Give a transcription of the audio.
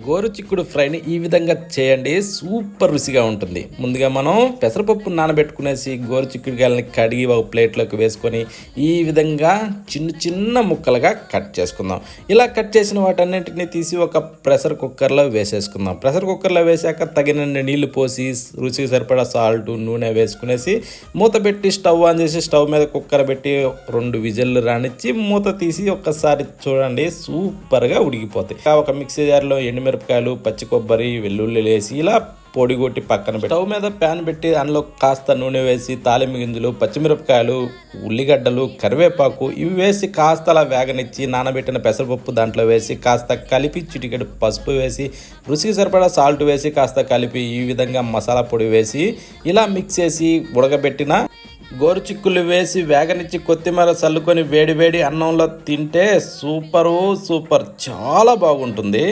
గోరుచిక్కుడు ఫ్రైని ఈ విధంగా చేయండి, సూపర్ రుచిగా ఉంటుంది. ముందుగా మనం పెసరపప్పు నానబెట్టుకునేసి గోరుచిక్కుడుకాయలని కడిగి ఒక ప్లేట్లోకి వేసుకొని ఈ విధంగా చిన్న చిన్న ముక్కలుగా కట్ చేసుకుందాం. ఇలా కట్ చేసిన వాటన్నింటినీ తీసి ఒక ప్రెషర్ కుక్కర్లో వేసేసుకుందాం. ప్రెషర్ కుక్కర్లో వేసాక తగినన్ని నీళ్లు పోసి రుచికి సరిపడా సాల్ట్, నూనె వేసుకునేసి మూత పెట్టి స్టవ్ ఆన్ చేసి స్టవ్ మీద కుక్కర్ పెట్టి 2 విజిల్లు రానిచ్చి మూత తీసి ఒక్కసారి చూడండి, సూపర్గా ఉడికిపోతాయి. ఒక మిక్సీ జార్లో ఎండుమిరపకాయలు, పచ్చి కొబ్బరి, వెల్లుల్లి వేసి ఇలా పొడి కొట్టి పక్కన పెట్టి స్టవ్ మీద ప్యాన్ పెట్టి అందులో కాస్త నూనె వేసి తాలింపు గింజలు, పచ్చిమిరపకాయలు, ఉల్లిగడ్డలు, కరివేపాకు ఇవి వేసి కాస్త అలా వేగనిచ్చి నానబెట్టిన పెసరపప్పు దాంట్లో వేసి కాస్త కలిపి చిటికెడు పసుపు వేసి రుచికి సరిపడా సాల్ట్ వేసి కాస్త కలిపి ఈ విధంగా మసాలా పొడి వేసి ఇలా మిక్స్ చేసి ఉడకబెట్టిన గోరుచిక్కులు వేసి వేగనిచ్చి కొత్తిమీర చల్లుకొని వేడి వేడి అన్నంలో తింటే సూపర్ చాలా బాగుంటుంది.